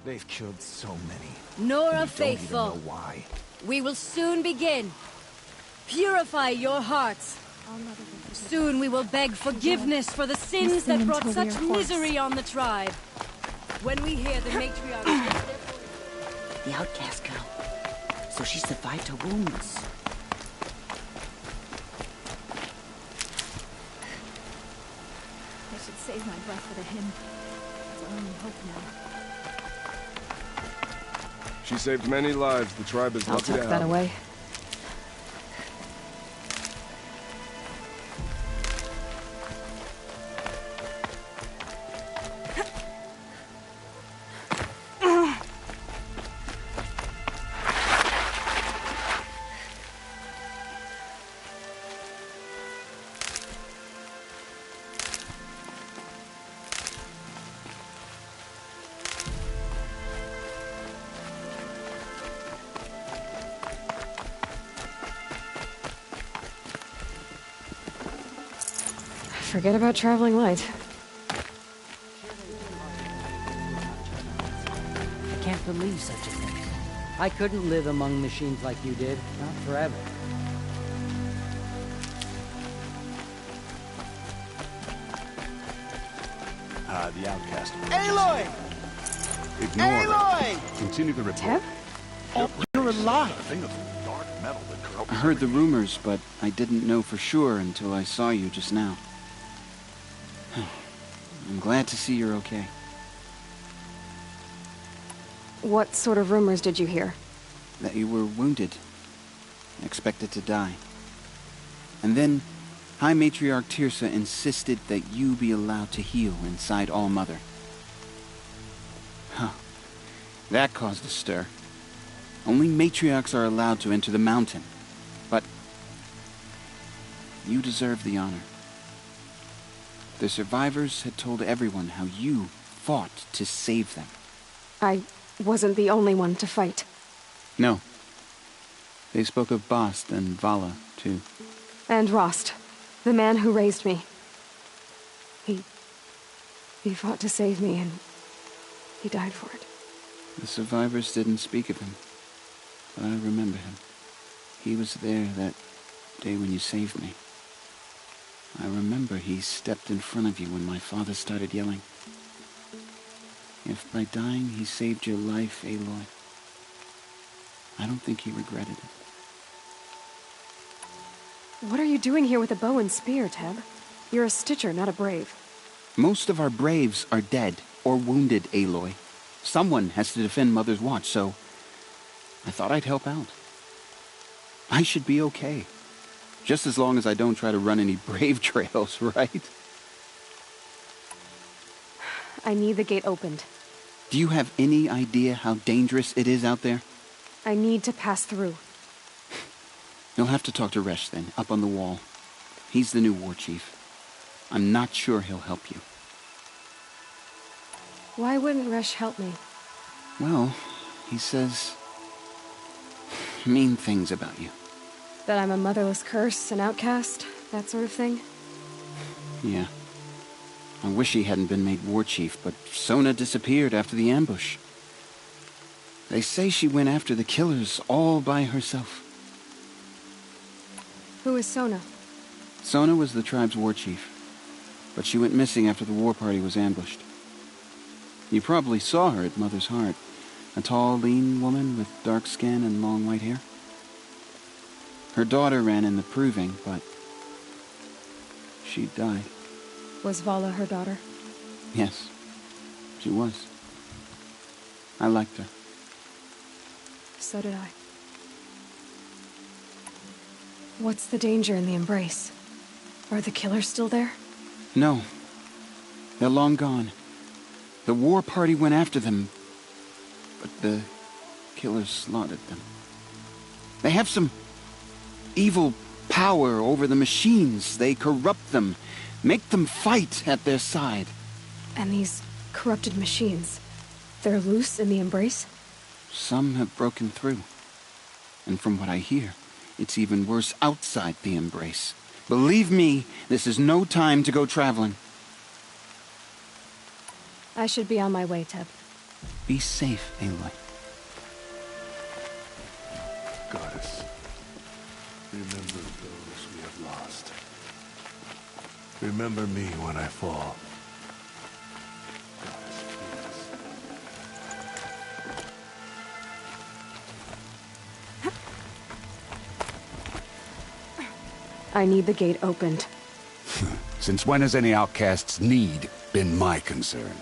They've killed so many. Nora and we faithful. Don't even know why. We will soon begin. Purify your hearts. Soon we will beg forgiveness for the sins that brought such misery on the tribe. When we hear the matriarch... The outcast girl. So she survived her wounds. I should save my breath for the hymn. It's our only hope now. She saved many lives. The tribe is I'll lucky to tuck have that her. away. Forget about traveling light. I can't believe such a thing. I couldn't live among machines like you did. Not forever. The outcast. Aloy! Ignore Aloy! her. Continue the report. Teb? Oh, you're alive! Thing of dark metal that corrupts. I heard the rumors, but I didn't know for sure until I saw you just now. I'm glad to see you're okay. What sort of rumors did you hear? That you were wounded. Expected to die. And then, High Matriarch Teersa insisted that you be allowed to heal inside All-Mother. Huh. That caused a stir. Only matriarchs are allowed to enter the mountain. But you deserve the honor. The survivors had told everyone how you fought to save them. I wasn't the only one to fight. No. They spoke of Bast and Vala, too. And Rost, the man who raised me. He fought to save me, and he died for it. The survivors didn't speak of him, but I remember him. He was there that day when you saved me. I remember he stepped in front of you when my father started yelling. If by dying he saved your life, Aloy, I don't think he regretted it. What are you doing here with a bow and spear, Teb? You're a Stitcher, not a Brave. Most of our Braves are dead or wounded, Aloy. Someone has to defend Mother's Watch, so I thought I'd help out. I should be okay. Just as long as I don't try to run any Brave trails, right? I need the gate opened. Do you have any idea how dangerous it is out there? I need to pass through. You'll have to talk to Resh then, up on the wall. He's the new war chief. I'm not sure he'll help you. Why wouldn't Resh help me? Well, he says mean things about you. That I'm a motherless curse, an outcast, that sort of thing? Yeah. I wish he hadn't been made war chief, but Sona disappeared after the ambush. They say she went after the killers all by herself. Who is Sona? Sona was the tribe's war chief, but she went missing after the war party was ambushed. You probably saw her at Mother's Heart. A tall, lean woman with dark skin and long white hair. Her daughter ran in the proving, but she died. Was Vala her daughter? Yes, she was. I liked her. So did I. What's the danger in the Embrace? Are the killers still there? No. They're long gone. The war party went after them, but the killers slaughtered them. They have some evil power over the machines. They corrupt them, make them fight at their side. And these corrupted machines, they're loose in the Embrace? Some have broken through. And from what I hear, it's even worse outside the Embrace. Believe me, this is no time to go traveling. I should be on my way, Teb. Be safe, Aloy. Goddess, remember those we have lost. Remember me when I fall. Goddess, please. I need the gate opened. Since when has any outcast's need been my concern?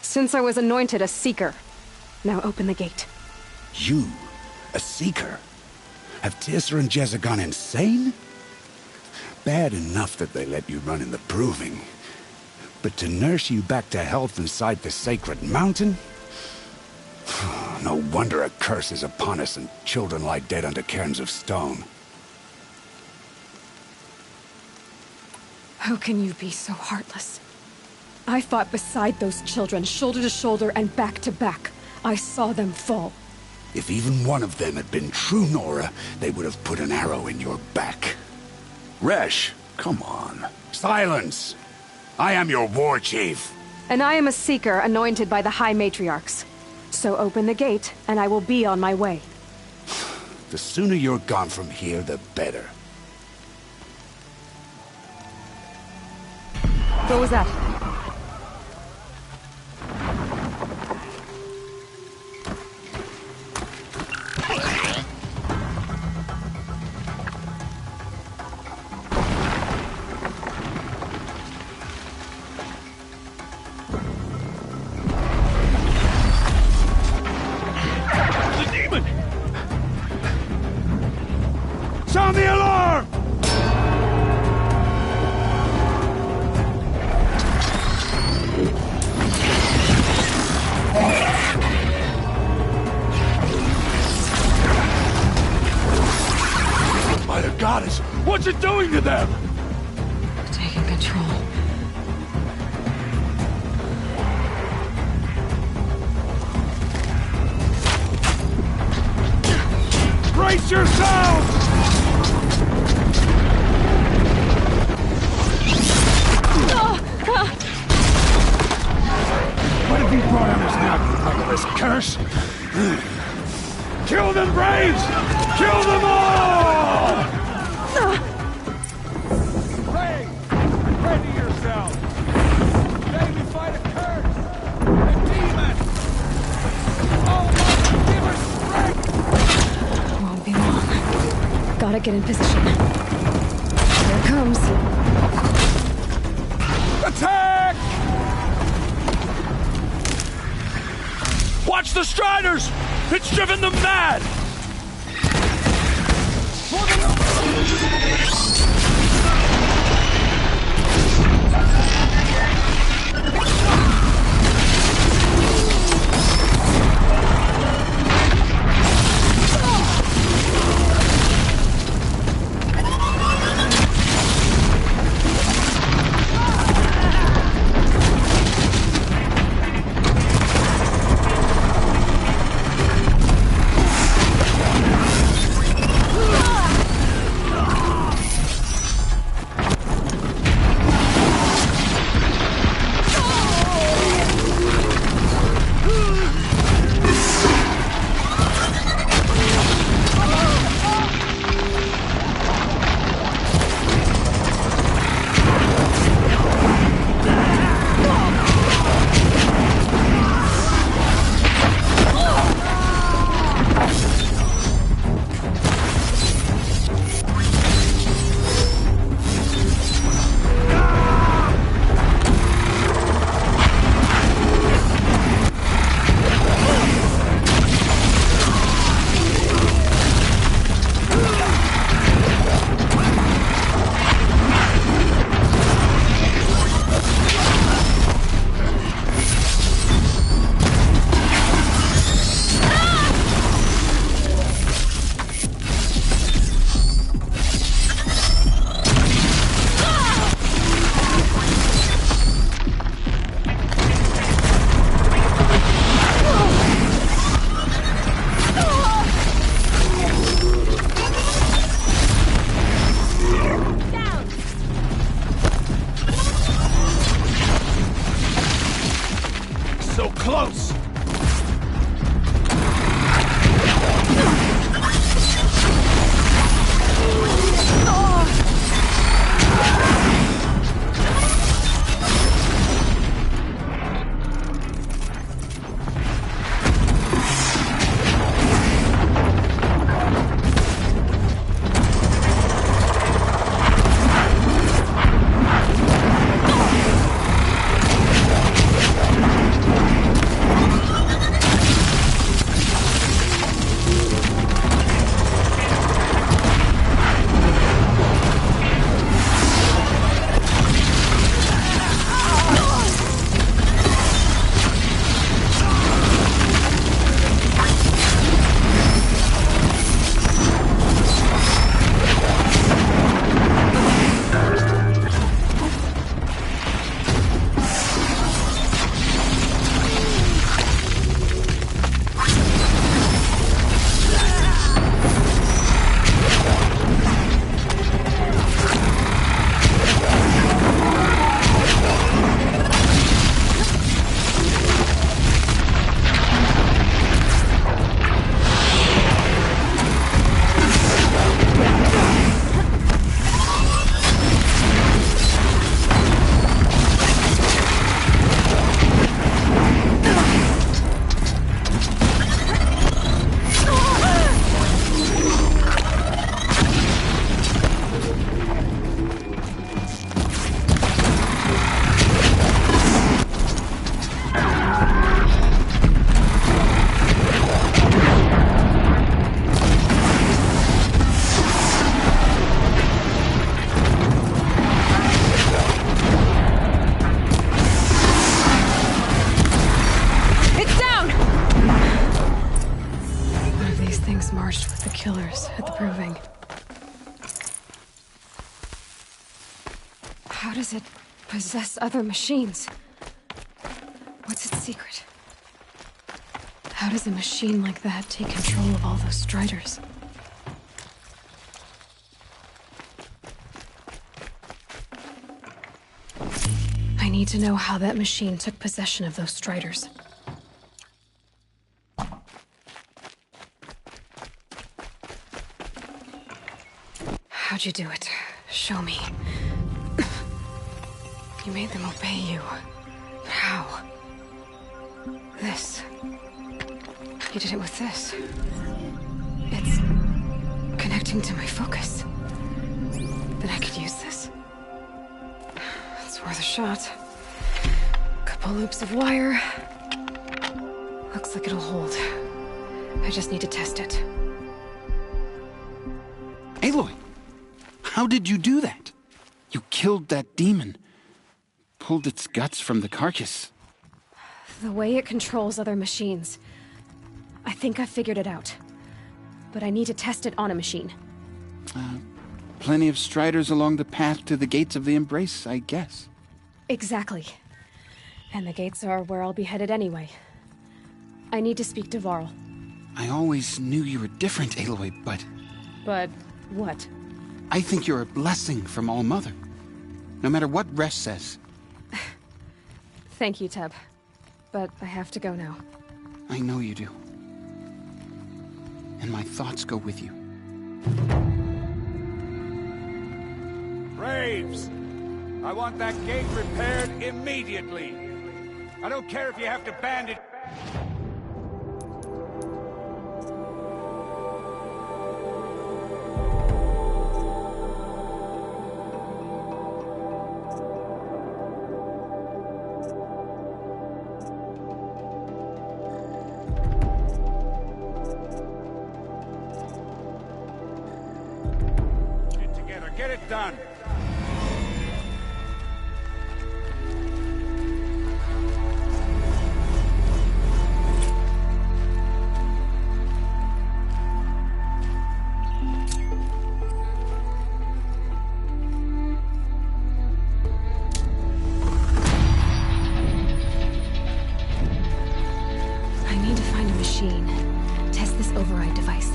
Since I was anointed a Seeker. Now open the gate. You, a Seeker? Have Teersa and Jezza gone insane? Bad enough that they let you run in the Proving. But to nurse you back to health inside the sacred mountain? No wonder a curse is upon us and children lie dead under cairns of stone. How can you be so heartless? I fought beside those children, shoulder to shoulder and back to back. I saw them fall. If even one of them had been true Nora, they would have put an arrow in your back. Resh, come on. Silence! I am your war chief. And I am a Seeker anointed by the High Matriarchs. So open the gate, and I will be on my way. The sooner you're gone from here, the better. What was that? The demon! Sound the alarm! By the goddess, what's it doing to them? Taking control. Brace yourselves! What have you brought on us now, you motherless curse? Kill them, Braves! Kill them all! Pray! Pray to yourself! Today we fight a curse! A demon! Oh, give us strength! Won't be long. Gotta get in position. Here it comes. Attack! Watch the Striders! It's driven them mad! at the Proving. How does it possess other machines? What's its secret? How does a machine like that take control of all those Striders? I need to know how that machine took possession of those Striders. How'd you do it? Show me. You made them obey you. How? This. You did it with this. It's connecting to my focus. Then I could use this. It's worth a shot. Couple loops of wire. Looks like it'll hold. I just need to test it. Aloy! How did you do that? You killed that demon. Pulled its guts from the carcass. The way it controls other machines. I think I figured it out. But I need to test it on a machine. Plenty of Striders along the path to the gates of the Embrace, I guess. Exactly. And the gates are where I'll be headed anyway. I need to speak to Varl. I always knew you were different, Aloy, but... But what? I think you're a blessing from All-Mother. No matter what Resh says. Thank you, Teb. But I have to go now. I know you do. And my thoughts go with you. Braves! I want that gate repaired immediately. I don't care if you have to bandage... Get it done. I need to find a machine. Test this override device.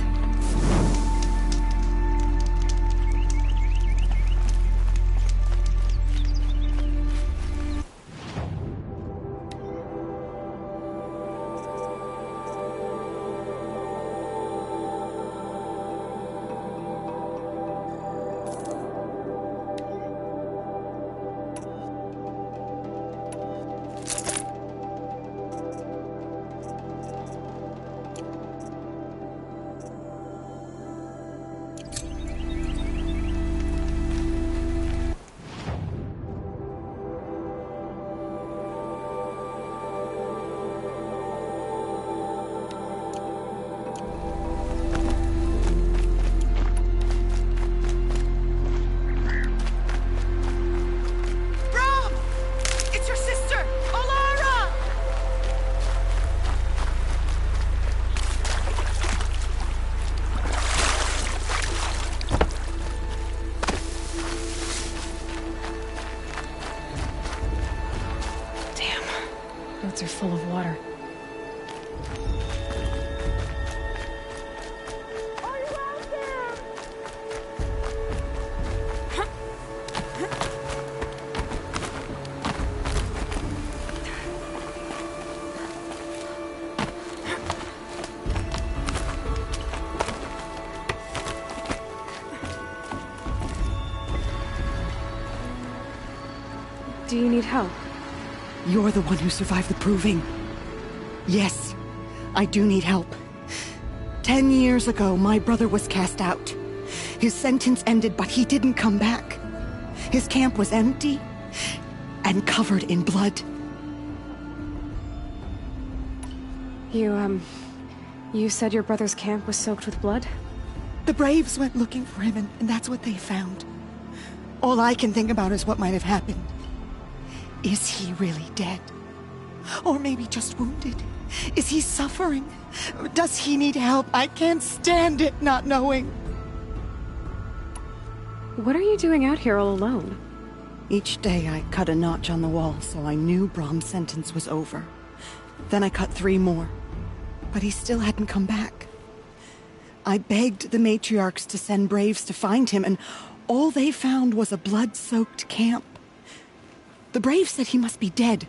Boats are full of water. Are you out there? Do you need help? You're the one who survived the Proving. Yes, I do need help. 10 years ago, my brother was cast out. His sentence ended, but he didn't come back. His camp was empty and covered in blood. You said your brother's camp was soaked with blood? The Braves went looking for him, and that's what they found. All I can think about is what might have happened. Is he really dead? Or maybe just wounded? Is he suffering? Does he need help? I can't stand it not knowing. What are you doing out here all alone? Each day I cut a notch on the wall so I knew Brom's sentence was over. Then I cut 3 more. But he still hadn't come back. I begged the matriarchs to send braves to find him, and all they found was a blood-soaked camp. The braves said he must be dead.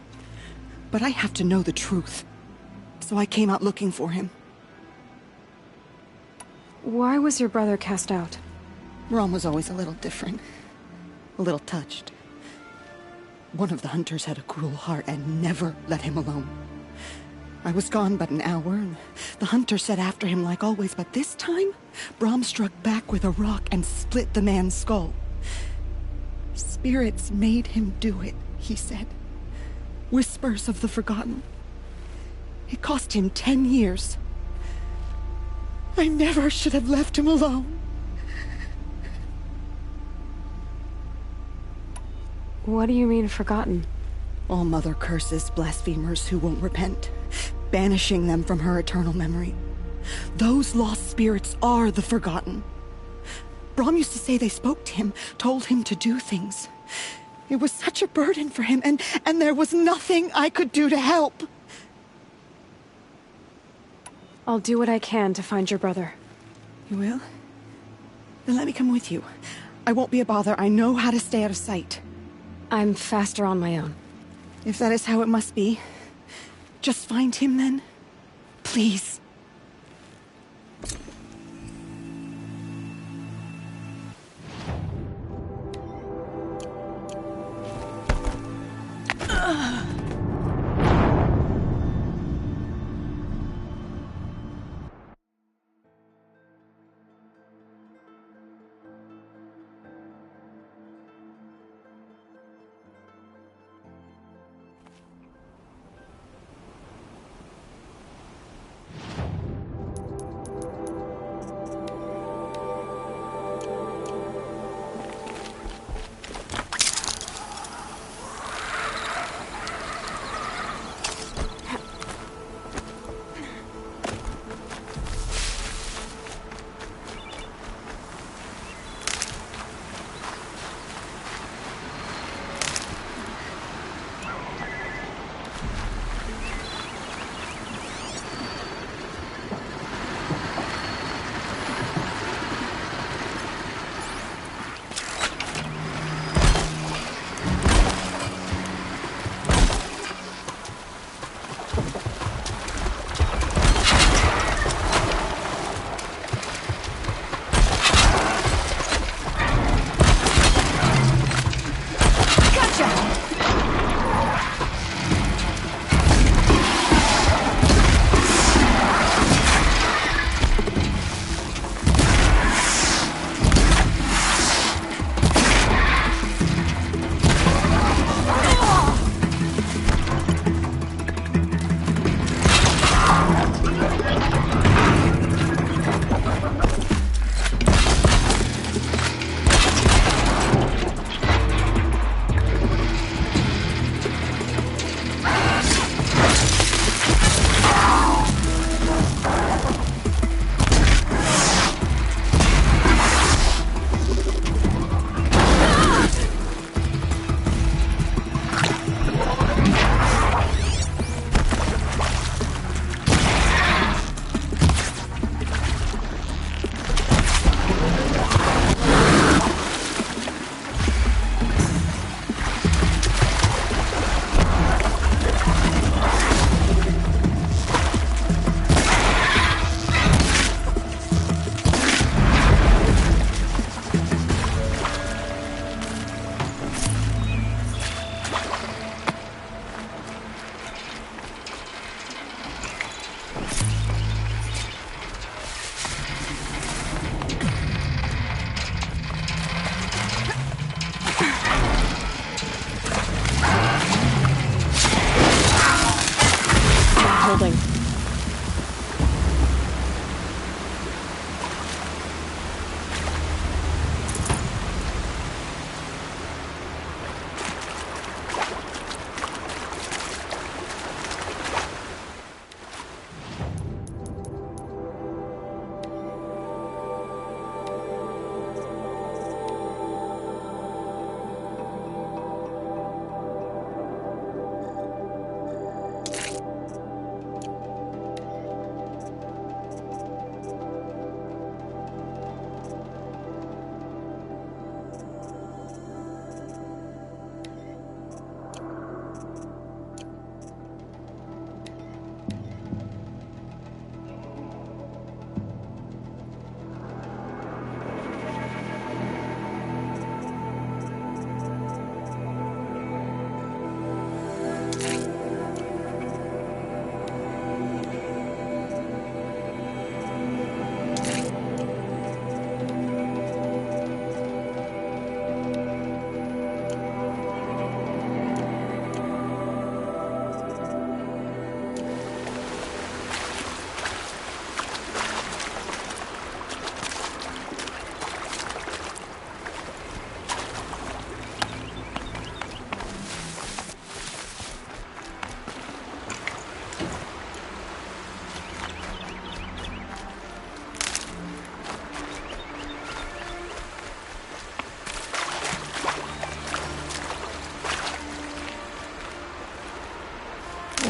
But I have to know the truth. So I came out looking for him. Why was your brother cast out? Brom was always a little different. A little touched. One of the hunters had a cruel heart and never let him alone. I was gone but an hour, and the hunter set after him like always, but this time, Brom struck back with a rock and split the man's skull. Spirits made him do it, he said. Whispers of the forgotten. It cost him 10 years. I never should have left him alone. What do you mean, forgotten? All Mother curses blasphemers who won't repent, banishing them from her eternal memory. Those lost spirits are the forgotten. Brom used to say they spoke to him, told him to do things. It was such a burden for him, and there was nothing I could do to help. I'll do what I can to find your brother. You will? Then let me come with you. I won't be a bother. I know how to stay out of sight. I'm faster on my own. If that is how it must be, just find him then. Please.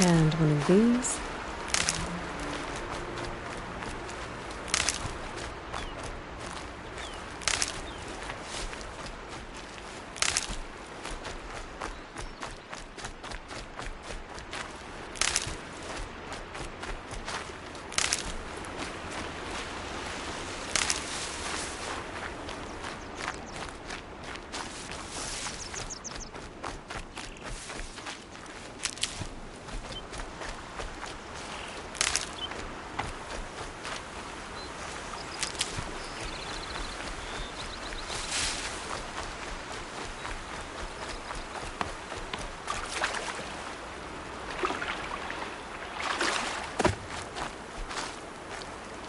And one of these.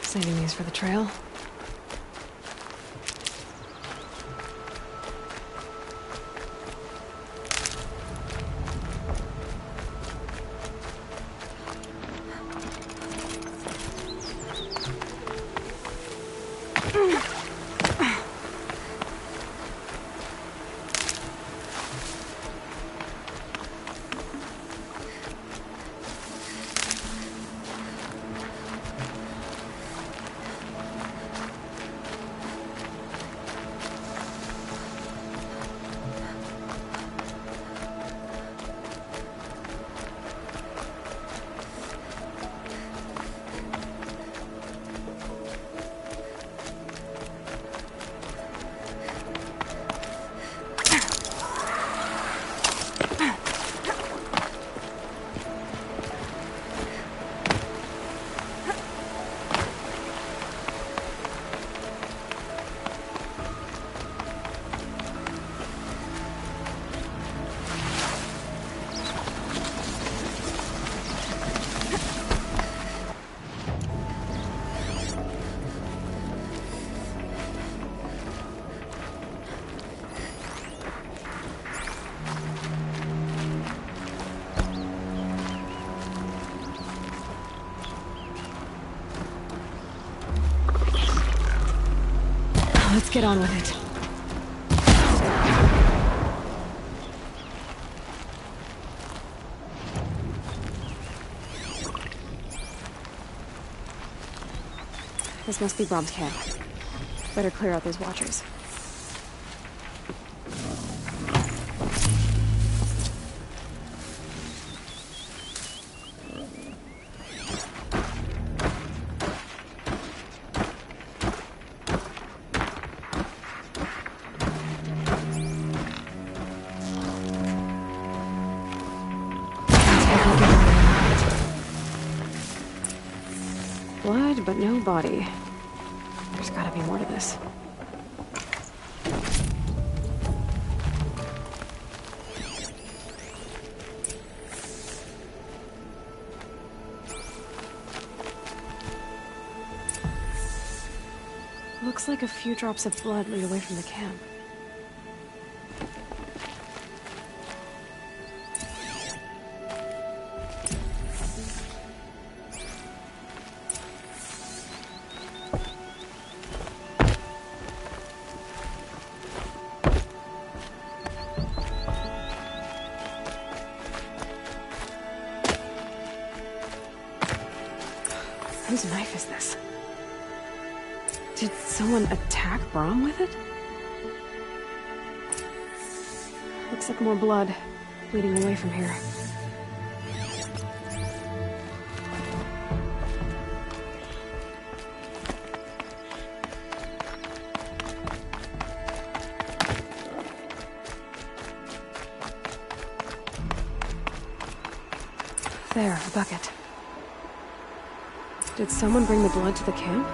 Saving these for the trail. Let's get on with it. This must be Brom's camp. Better clear out those watchers. Blood, but no body. There's gotta be more to this. Looks like a few drops of blood lead away from the camp. Whose knife is this? Did someone attack Brom with it? Looks like more blood leading away from here. There, a bucket. Did someone bring the blood to the camp?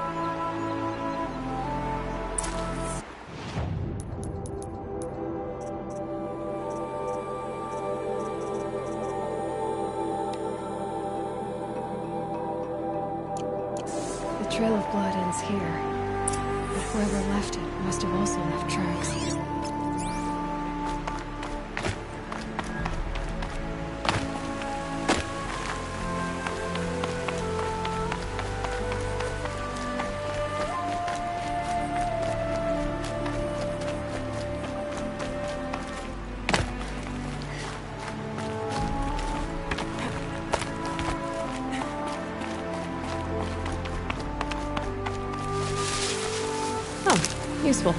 The trail of blood ends here, but whoever left it must have also left tracks. useful.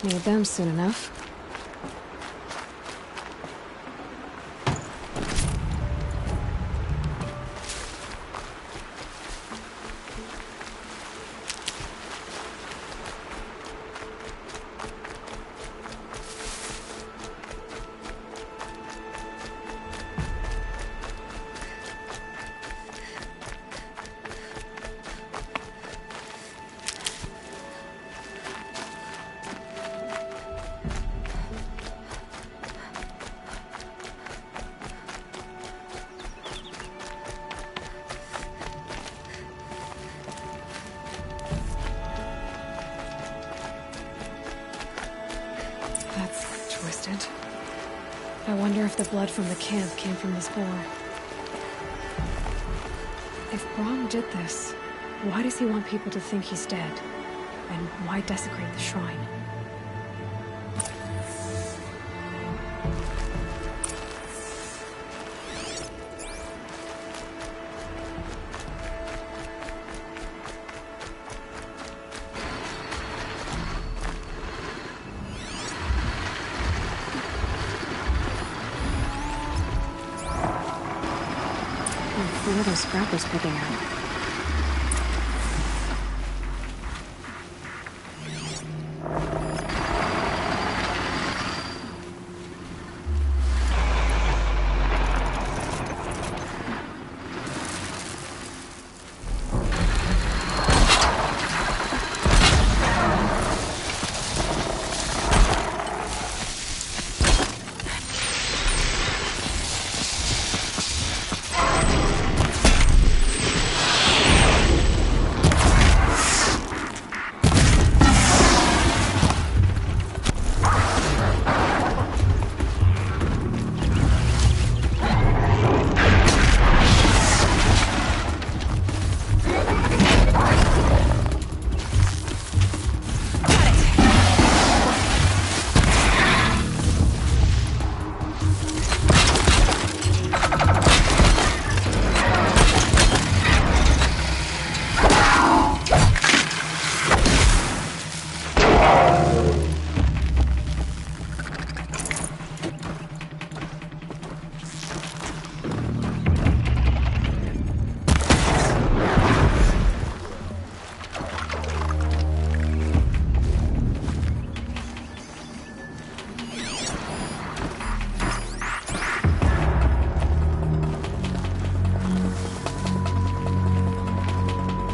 Need them soon enough. That's twisted. I wonder if the blood from the camp came from this boar. If Brahm did this, why does he want people to think he's dead? And why desecrate the shrine? What are those scrappers picking out?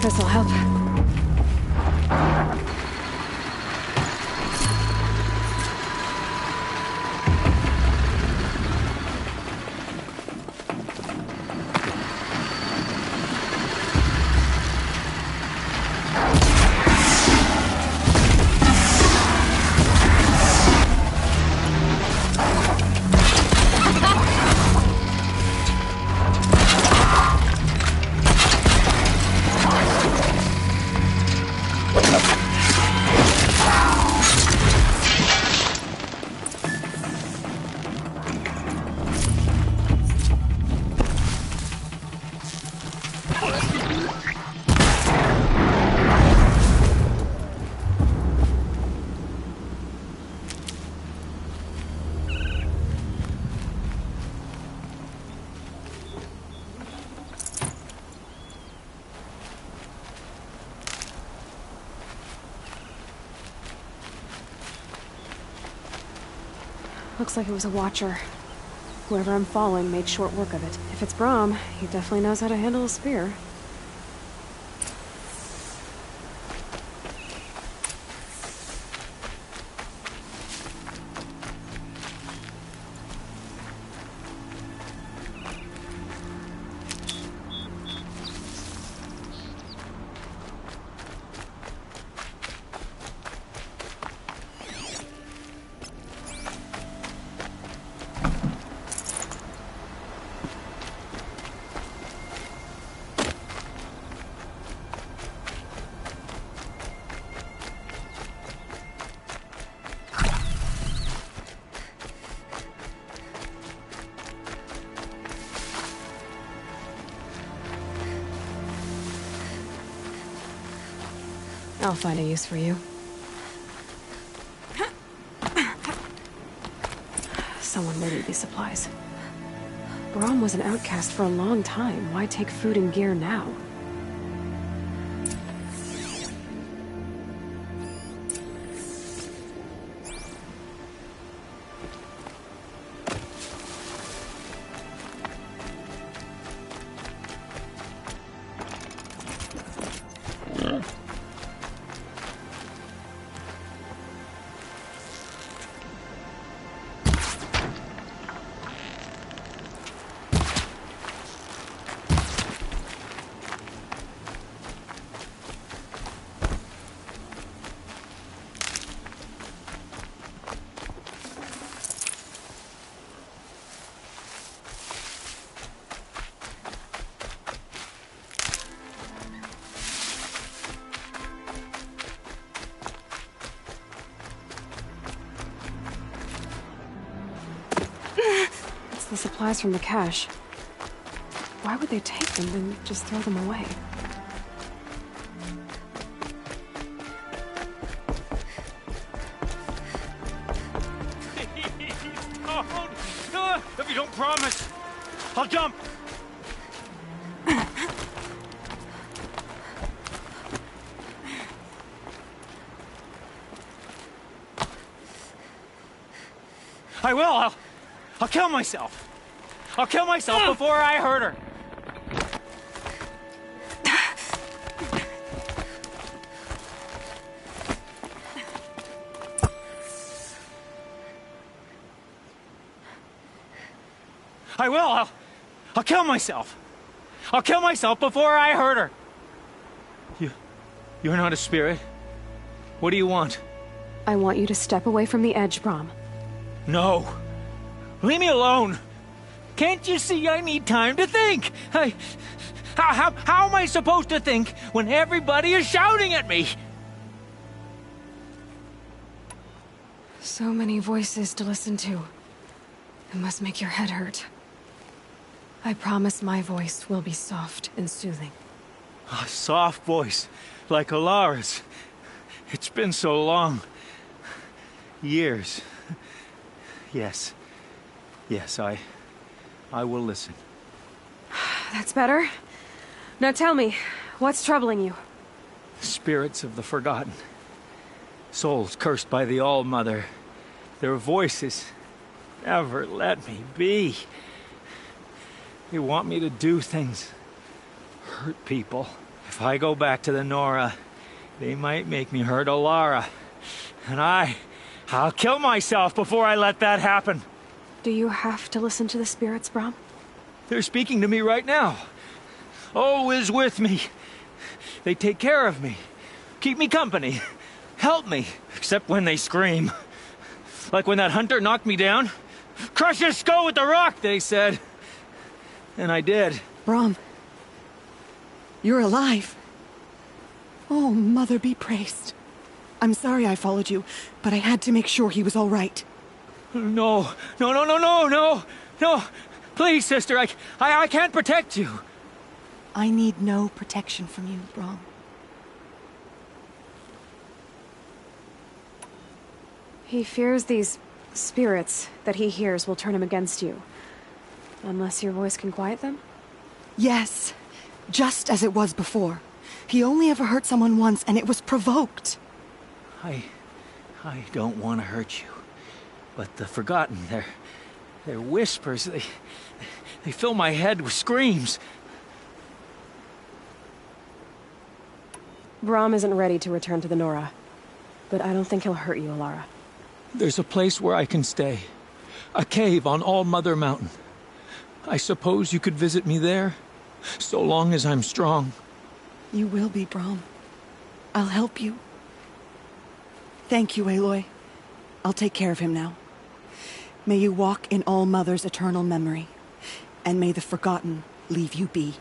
This'll help. Looks like it was a watcher. Whoever I'm following made short work of it. If it's Brahm, he definitely knows how to handle a spear. I'll find a use for you. Someone may need these supplies. Brahm was an outcast for a long time. Why take food and gear now? The supplies from the cache. Why would they take them and just throw them away? Don't! If you don't promise, I'll jump! I will! I'll kill myself! I'll kill myself before I hurt her! I will! I'll kill myself! I'll kill myself before I hurt her! You're not a spirit. What do you want? I want you to step away from the edge, Brahm. No! Leave me alone! Can't you see I need time to think? How am I supposed to think when everybody is shouting at me? So many voices to listen to. It must make your head hurt. I promise my voice will be soft and soothing. A soft voice, like Alara's. It's been so long. Years. Yes. Yes, I will listen. That's better. Now tell me, what's troubling you? Spirits of the forgotten. Souls cursed by the All-Mother. Their voices never let me be. They want me to do things. Hurt people. If I go back to the Nora, they might make me hurt Alara. And I'll kill myself before I let that happen. Do you have to listen to the spirits, Brahm? They're speaking to me right now. Oh is with me. They take care of me. Keep me company. Help me. Except when they scream. Like when that hunter knocked me down. Crush his skull with the rock, they said. And I did. Brahm. You're alive. Oh, Mother be praised. I'm sorry I followed you, but I had to make sure he was all right. No. Please, sister, I can't protect you. I need no protection from you, Brahm. He fears these spirits that he hears will turn him against you. Unless your voice can quiet them? Yes, just as it was before. He only ever hurt someone once, and it was provoked. I don't want to hurt you. But the Forgotten, their whispers, they fill my head with screams. Brahm isn't ready to return to the Nora, but I don't think he'll hurt you, Alara. There's a place where I can stay. A cave on All Mother Mountain. I suppose you could visit me there, so long as I'm strong. You will be, Brahm. I'll help you. Thank you, Aloy. I'll take care of him now. May you walk in All Mother's eternal memory, and may the Forgotten leave you be.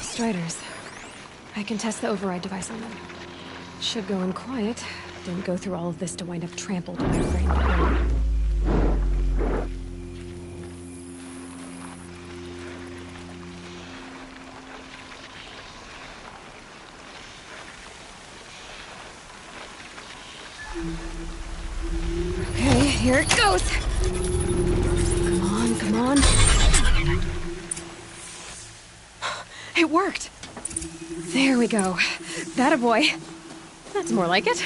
Striders. I can test the override device on them. Should go in quiet. Didn't go through all of this to wind up trampled by a brain. Okay, here it goes. Come on, come on. It worked. There we go. That a boy. That's more like it.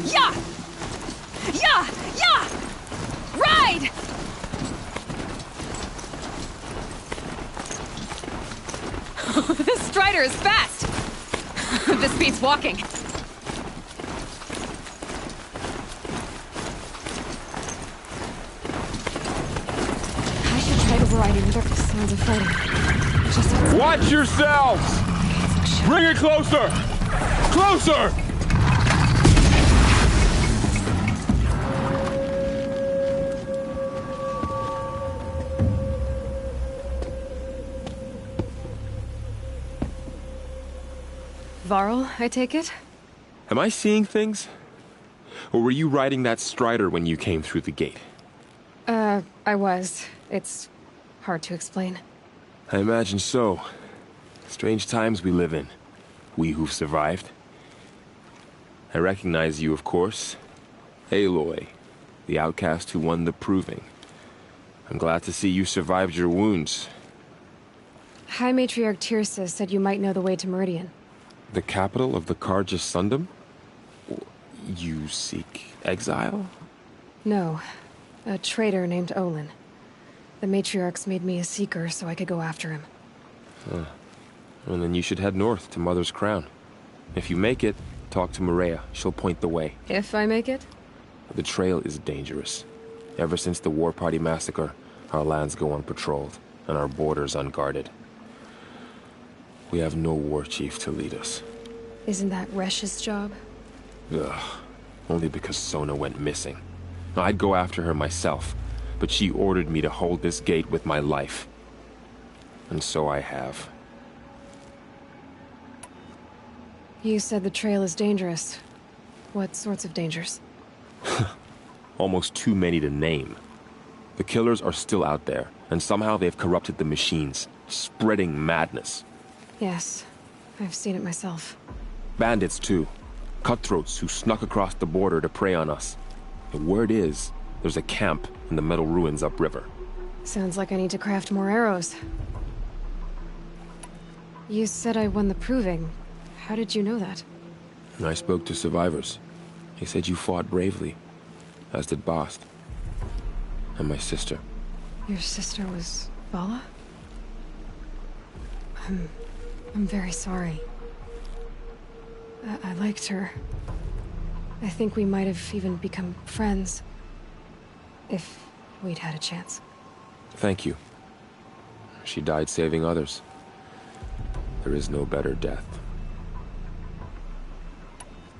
Yeah! Yeah! Yeah! Ride! This Strider is fast! This beats walking. fighting. There are sounds of fighting. Just Watch yourselves! Bring it closer! Closer! Varl, I take it? Am I seeing things? Or were you riding that Strider when you came through the gate? I was. It's hard to explain. I imagine so. Strange times we live in. We who've survived. I recognize you, of course. Aloy, the outcast who won the Proving. I'm glad to see you survived your wounds. High Matriarch Tirsa said you might know the way to Meridian. The capital of the Carja Sundom? You seek exile? No. A traitor named Olin. The Matriarchs made me a seeker so I could go after him. Huh. Well, then you should head north to Mother's Crown. If you make it, talk to Maria. She'll point the way. If I make it? The trail is dangerous. Ever since the War Party massacre, our lands go unpatrolled, and our borders unguarded. We have no war chief to lead us. Isn't that Resh's job? Ugh. Only because Sona went missing. I'd go after her myself, but she ordered me to hold this gate with my life. And so I have. You said the trail is dangerous. What sorts of dangers? Almost too many to name. The killers are still out there, and somehow they've corrupted the machines, spreading madness. Yes, I've seen it myself. Bandits, too. Cutthroats who snuck across the border to prey on us. The word is, there's a camp in the metal ruins upriver. Sounds like I need to craft more arrows. You said I won the Proving. How did you know that? I spoke to survivors. They said you fought bravely, as did Bast. And my sister. Your sister was Vala? I'm very sorry. I liked her. I think we might have even become friends. If we'd had a chance. Thank you. She died saving others. There is no better death.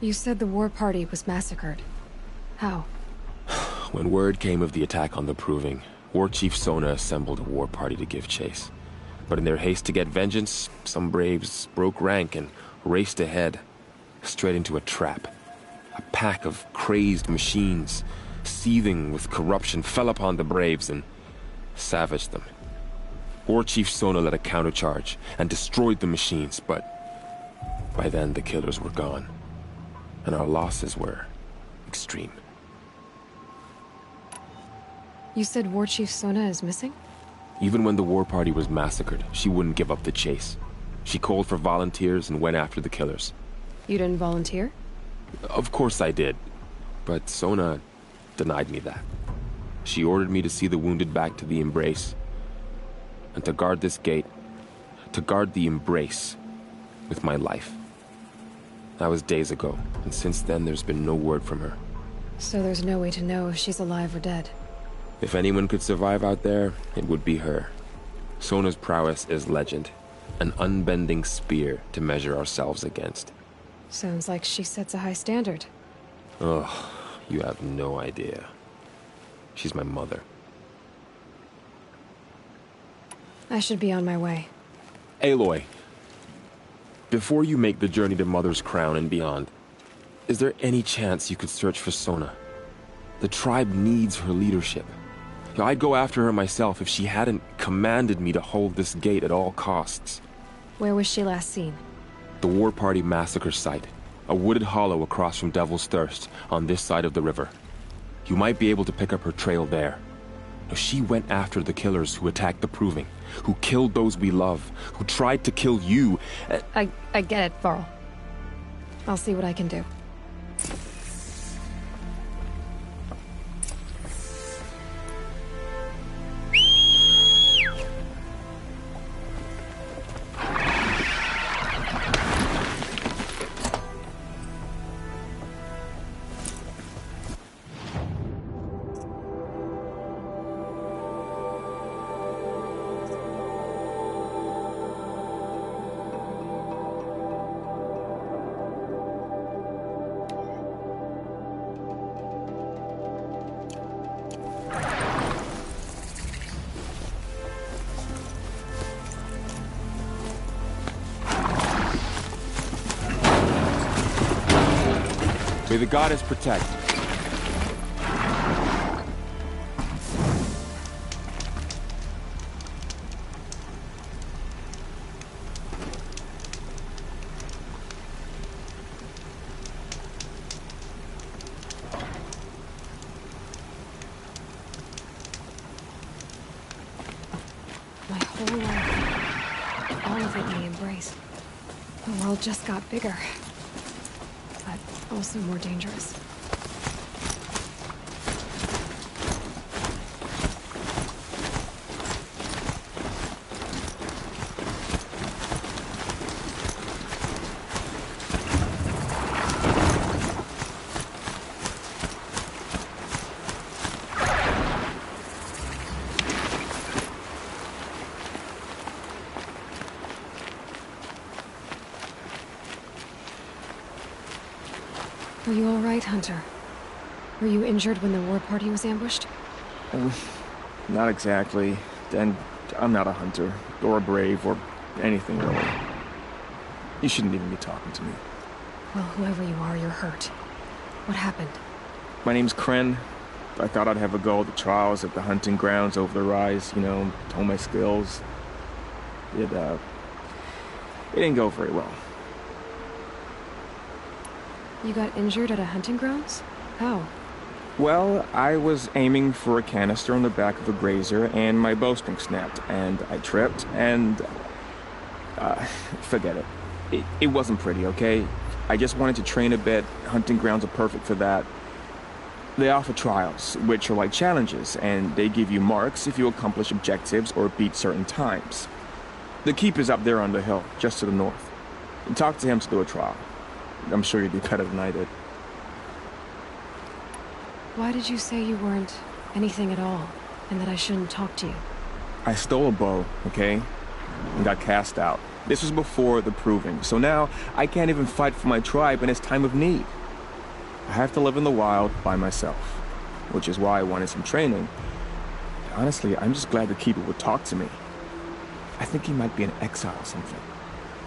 You said the war party was massacred. How? When word came of the attack on the Proving, War Chief Sona assembled a war party to give chase. But in their haste to get vengeance, some braves broke rank and raced ahead, straight into a trap. A pack of crazed machines, seething with corruption, fell upon the braves and savaged them. War Chief Sona led a countercharge and destroyed the machines, but by then the killers were gone, and our losses were extreme. You said War Chief Sona is missing? Even when the war party was massacred, she wouldn't give up the chase. She called for volunteers and went after the killers. You didn't volunteer? Of course I did, but Sona denied me that. She ordered me to see the wounded back to the Embrace, and to guard this gate, to guard the Embrace with my life. That was days ago, and since then there's been no word from her. So there's no way to know if she's alive or dead. If anyone could survive out there, it would be her. Sona's prowess is legend, an unbending spear to measure ourselves against. Sounds like she sets a high standard. Ugh, you have no idea. She's my mother. I should be on my way. Aloy, before you make the journey to Mother's Crown and beyond, is there any chance you could search for Sona? The tribe needs her leadership. I'd go after her myself if she hadn't commanded me to hold this gate at all costs. Where was she last seen? The War Party massacre site. A wooded hollow across from Devil's Thirst, on this side of the river. You might be able to pick up her trail there. She went after the killers who attacked the Proving, who killed those we love, who tried to kill you. I get it, Varl. I'll see what I can do. May the goddess protect. My whole life, all of it in the embrace. The world just got bigger, but also more dangerous. Are you all right, Hunter? Were you injured when the war party was ambushed? Not exactly. And I'm not a hunter, or a brave, or anything really. You shouldn't even be talking to me. Well, whoever you are, you're hurt. What happened? My name's Kren. I thought I'd have a go at the trials at the hunting grounds over the rise, you know, hone my skills. It didn't go very well. You got injured at a hunting grounds? How? Well, I was aiming for a canister on the back of a grazer, and my bowstring snapped, and I tripped, and... forget it. It wasn't pretty, okay? I just wanted to train a bit. Hunting grounds are perfect for that. They offer trials, which are like challenges, and they give you marks if you accomplish objectives or beat certain times. The keep is up there on the hill, just to the north. Talk to him to do a trial. I'm sure you'd be better than I did. Why did you say you weren't anything at all, and that I shouldn't talk to you? I stole a bow, okay? And got cast out. This was before the proving, so now I can't even fight for my tribe in its time of need. I have to live in the wild by myself, which is why I wanted some training. Honestly, I'm just glad the Keeper would talk to me. I think he might be in exile or something.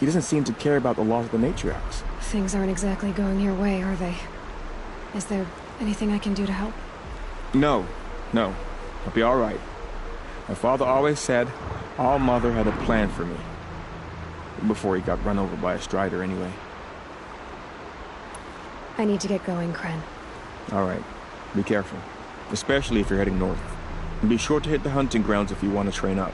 He doesn't seem to care about the laws of the matriarchs. Things aren't exactly going your way, are they? Is there anything I can do to help? No. I'll be all right. My father always said All Mother had a plan for me. Before he got run over by a strider, anyway. I need to get going, Kren. All right. Be careful. Especially if you're heading north. And be sure to hit the hunting grounds if you want to train up.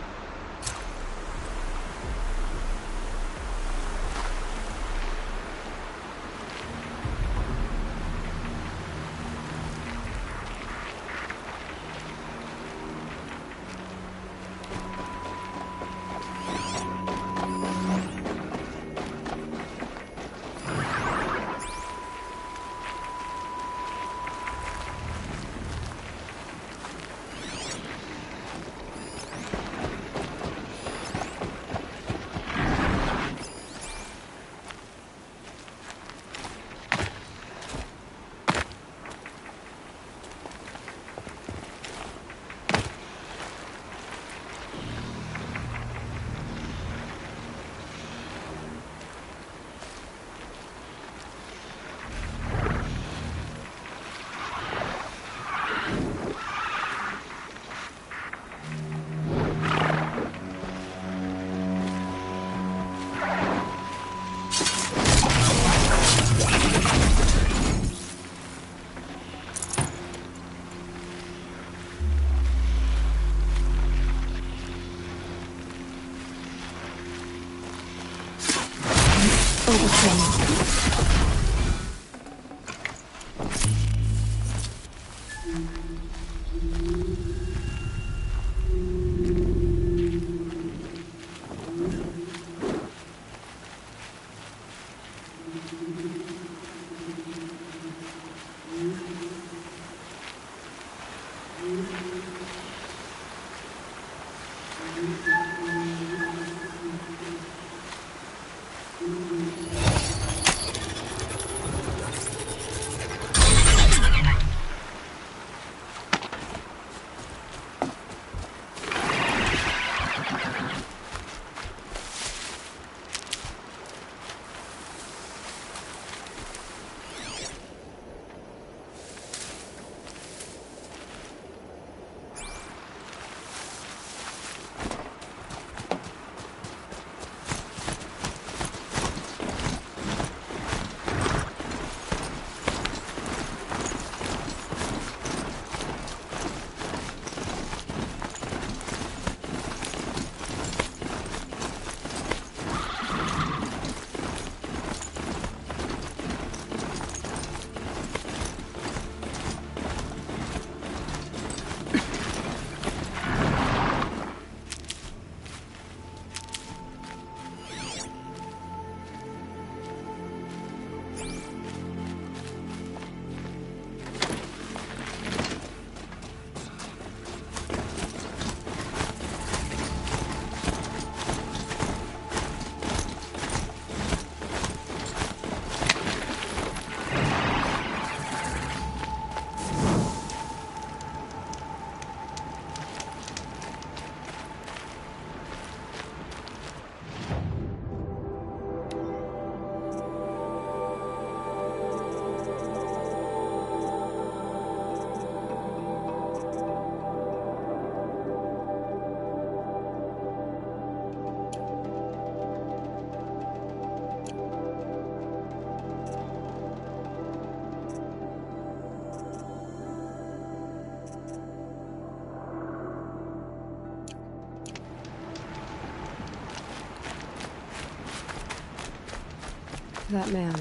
That man.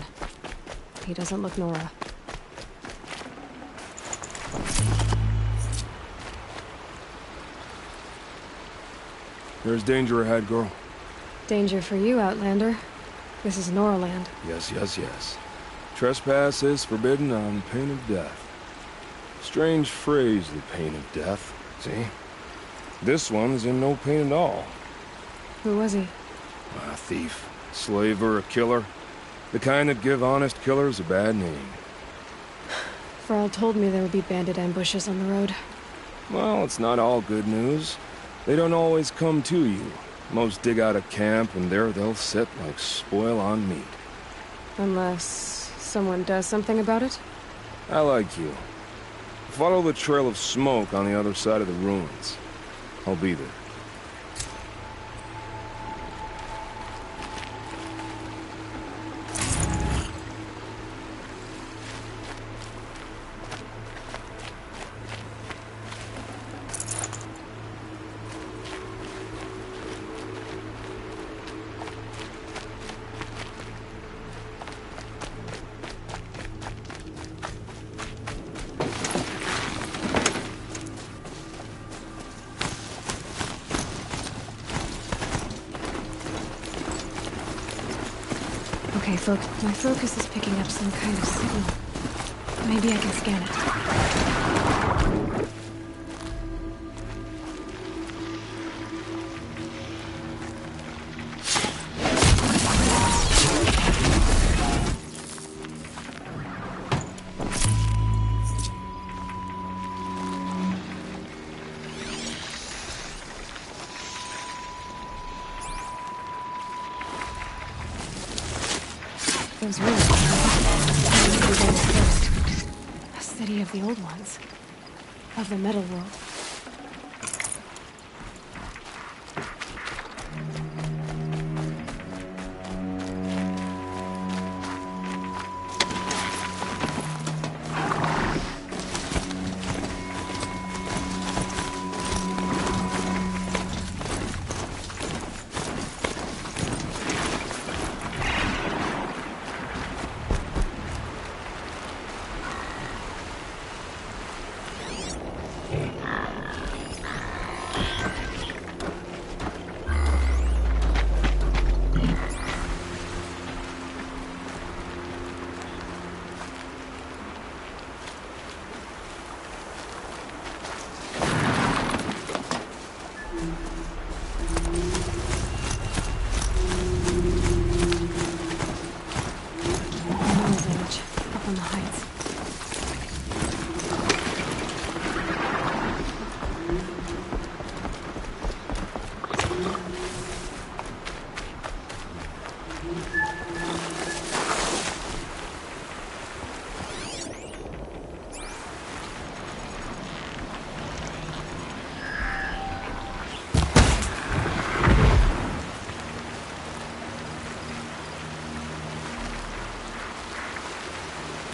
He doesn't look Nora. There's danger ahead, girl. Danger for you, Outlander. This is Noraland. Yes, yes, yes. Trespass is forbidden on pain of death. Strange phrase, the pain of death. See? This one's in no pain at all. Who was he? A thief, slaver, a killer. The kind that give honest killers a bad name. Farrell told me there would be bandit ambushes on the road. Well, it's not all good news. They don't always come to you. Most dig out a camp, and there they'll sit like spoil on meat. Unless someone does something about it? I like you. Follow the trail of smoke on the other side of the ruins. I'll be there. Okay, my focus is picking up some kind of signal. Maybe I can scan it. Those ruins. A city of the old ones. Of the metal world.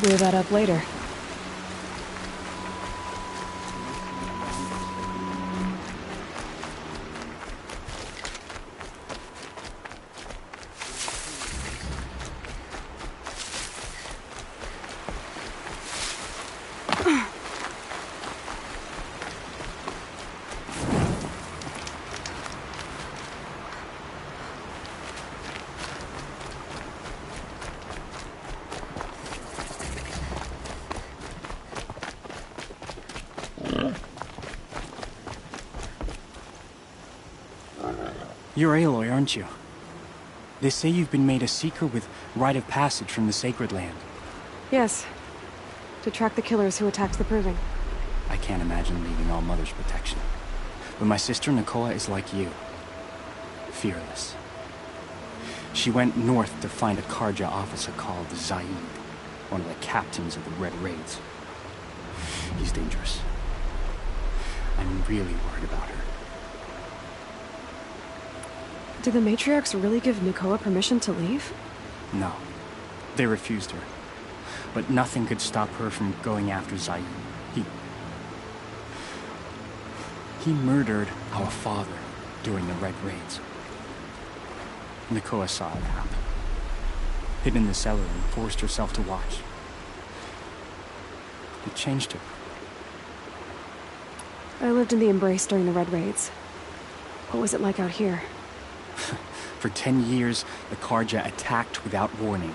Blew that up later. You're Aloy, aren't you? They say you've been made a seeker with rite of passage from the Sacred Land. Yes. To track the killers who attacked the Proving. I can't imagine leaving All Mother's protection. But my sister Nakoa is like you. Fearless. She went north to find a Carja officer called Zaid, one of the captains of the Red Raids. He's dangerous. I'm really worried about her. Did the Matriarchs really give Nakoa permission to leave? No. They refused her. But nothing could stop her from going after Zaid. He murdered our father during the Red Raids. Nakoa saw it happen. hid in the cellar and forced herself to watch. It changed her. I lived in the Embrace during the Red Raids. What was it like out here? For 10 years, the Carja attacked without warning.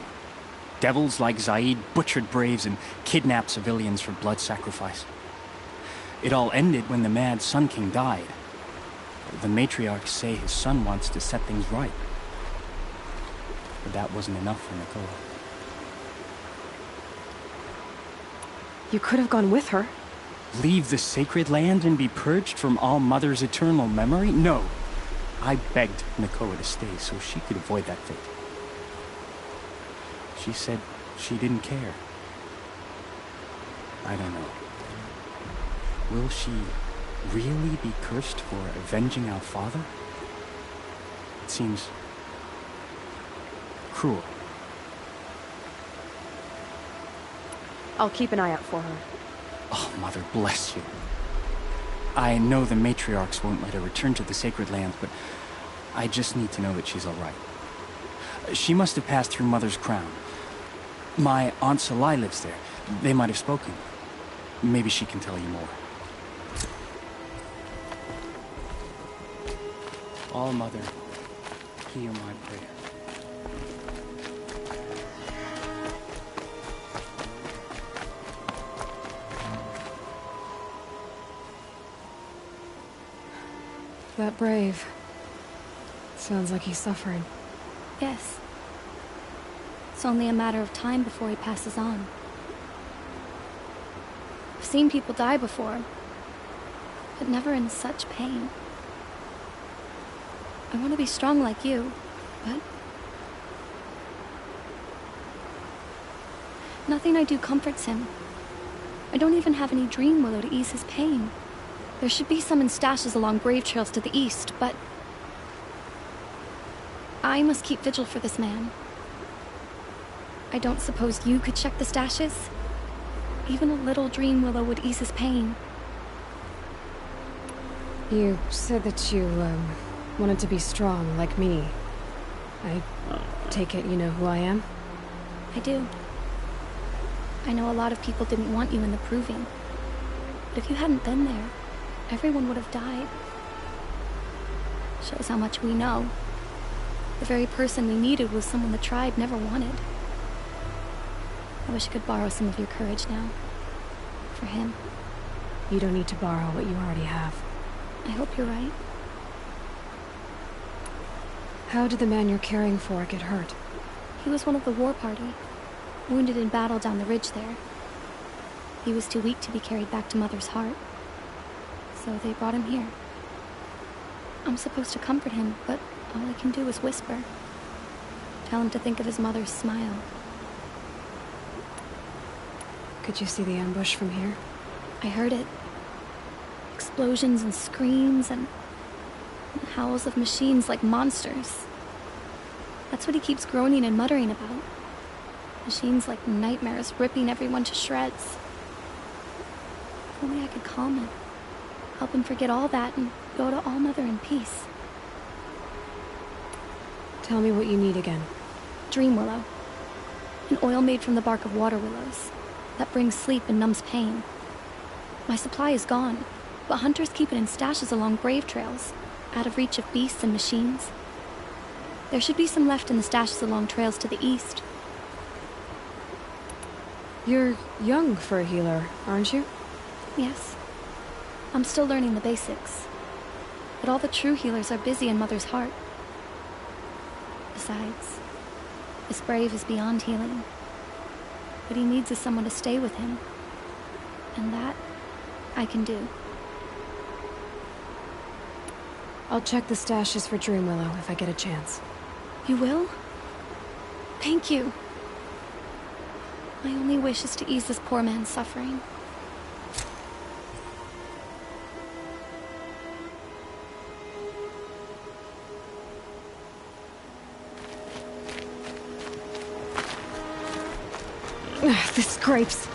Devils like Zaid butchered braves and kidnapped civilians for blood sacrifice. It all ended when the mad Sun King died. The matriarchs say his son wants to set things right. But that wasn't enough for Nakoa. You could have gone with her. Leave the sacred land and be purged from All Mother's eternal memory? No. I begged Nakoa to stay so she could avoid that fate. She said she didn't care. I don't know. Will she really be cursed for avenging our father? It seems cruel. I'll keep an eye out for her. Oh, Mother bless you. I know the matriarchs won't let her return to the sacred land, but I just need to know that she's all right. She must have passed through Mother's crown. My Aunt Salai lives there. They might have spoken. Maybe she can tell you more. All Mother, hear my prayer. That brave. Sounds like he's suffering. Yes. It's only a matter of time before he passes on. I've seen people die before, but never in such pain. I want to be strong like you, but nothing I do comforts him. I don't even have any dream willow to ease his pain. There should be some in stashes along grave trails to the east, but I must keep vigil for this man. I don't suppose you could check the stashes? Even a little dream willow would ease his pain. You said that you, wanted to be strong, like me. I take it you know who I am? I do. I know a lot of people didn't want you in the Proving. But if you hadn't been there, everyone would have died. Shows how much we know. The very person we needed was someone the tribe never wanted. I wish I could borrow some of your courage now. For him. You don't need to borrow what you already have. I hope you're right. How did the man you're caring for get hurt? He was one of the war party, wounded in battle down the ridge there. He was too weak to be carried back to Mother's heart, so they brought him here. I'm supposed to comfort him, but all I can do is whisper. Tell him to think of his mother's smile. Could you see the ambush from here? I heard it. Explosions and screams and howls of machines like monsters. That's what he keeps groaning and muttering about. Machines like nightmares ripping everyone to shreds. If only I could calm him. Help him forget all that and go to All Mother in peace. Tell me what you need again. Dream willow. An oil made from the bark of water willows that brings sleep and numbs pain. My supply is gone, but hunters keep it in stashes along grave trails, out of reach of beasts and machines. There should be some left in the stashes along trails to the east. You're young for a healer, aren't you? Yes. I'm still learning the basics. But all the true healers are busy in Mother's heart. Besides, this brave is beyond healing. What he needs is someone to stay with him. And that, I can do. I'll check the stashes for Dream Willow if I get a chance. You will? Thank you. My only wish is to ease this poor man's suffering. The scrapes.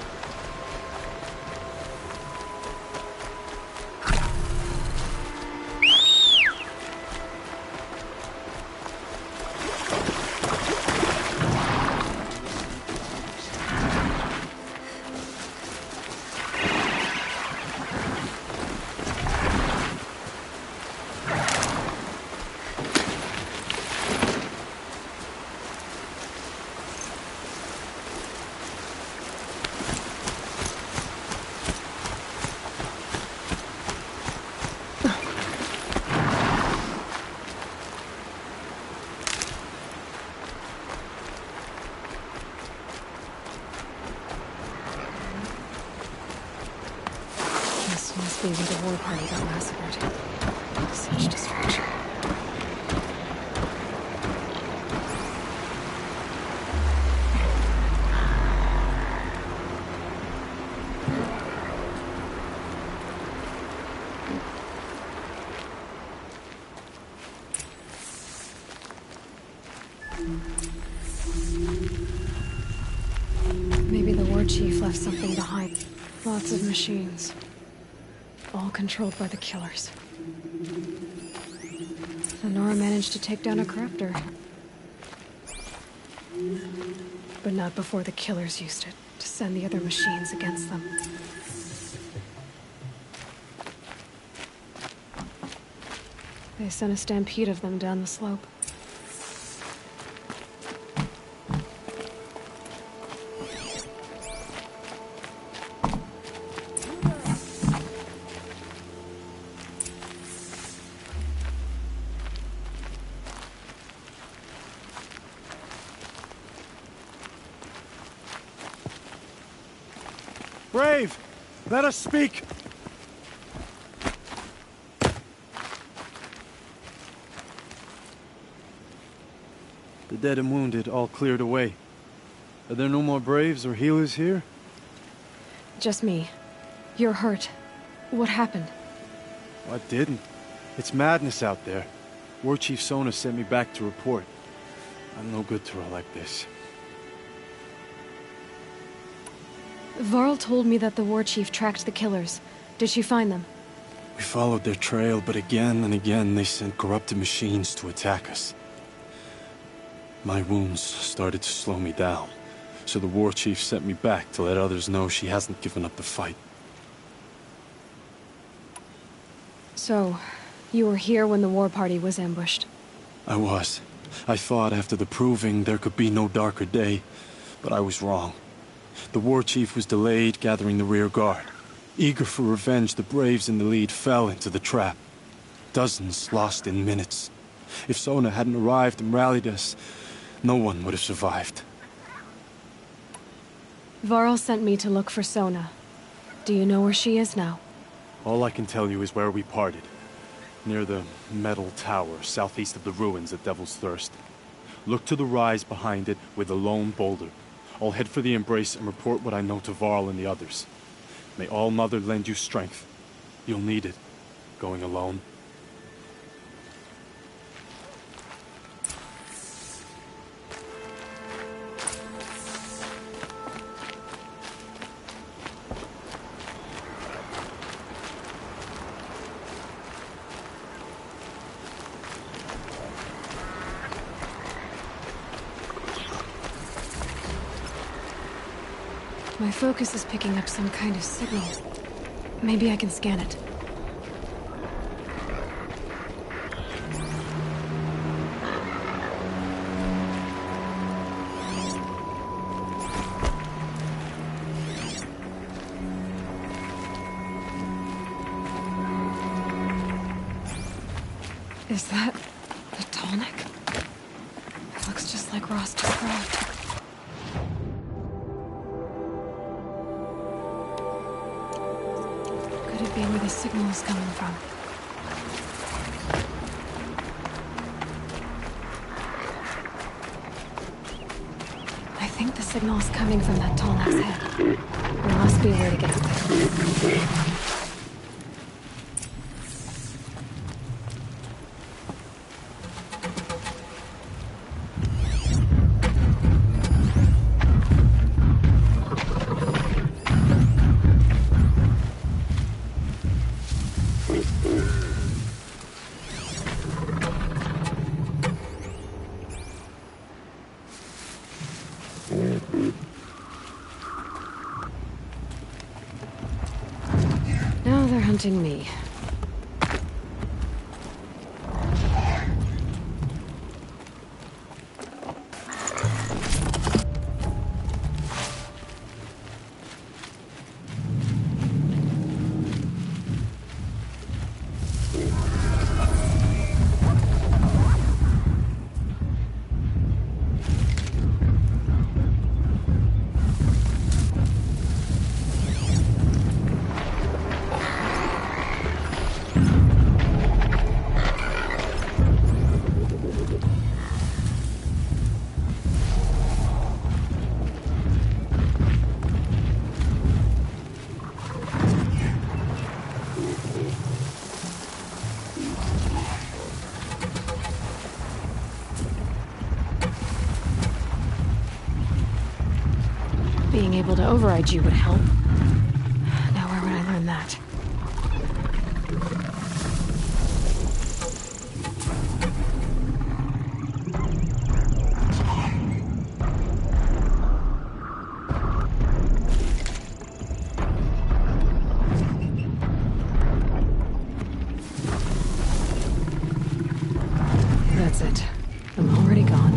This must be where the war party got massacred. Such destruction. Maybe the war chief left something behind. Lots of machines. All controlled by the killers. Lenora managed to take down a crafter. But not before the killers used it to send the other machines against them. They sent a stampede of them down the slope. Brave! Let us speak! The dead and wounded all cleared away. Are there no more Braves or healers here? Just me. You're hurt. What happened? I didn't. It's madness out there. War Chief Sona sent me back to report. I'm no good to her like this. Varl told me that the war chief tracked the killers. Did she find them? We followed their trail, but again and again they sent corrupted machines to attack us. My wounds started to slow me down, so the war chief sent me back to let others know she hasn't given up the fight. So, you were here when the war party was ambushed? I was. I thought after the proving there could be no darker day, but I was wrong. The war chief was delayed gathering the rear guard. Eager for revenge, the Braves in the lead fell into the trap. Dozens lost in minutes. If Sona hadn't arrived and rallied us, no one would have survived. Varl sent me to look for Sona. Do you know where she is now? All I can tell you is where we parted. Near the metal tower, southeast of the ruins at Devil's Thirst. Look to the rise behind it with a lone boulder. I'll head for the Embrace and report what I know to Varl and the others. May All Mother lend you strength. You'll need it, going alone. My focus is picking up some kind of signal. Maybe I can scan it. Is that the Tallneck? It looks just like Ross described. Could it be where the signal is coming from? I think the signal is coming from that Tallneck's head. There must be a way to get up there. Now they're hunting me. able to override you would help. Now where would I learn that? That's it. I'm already gone.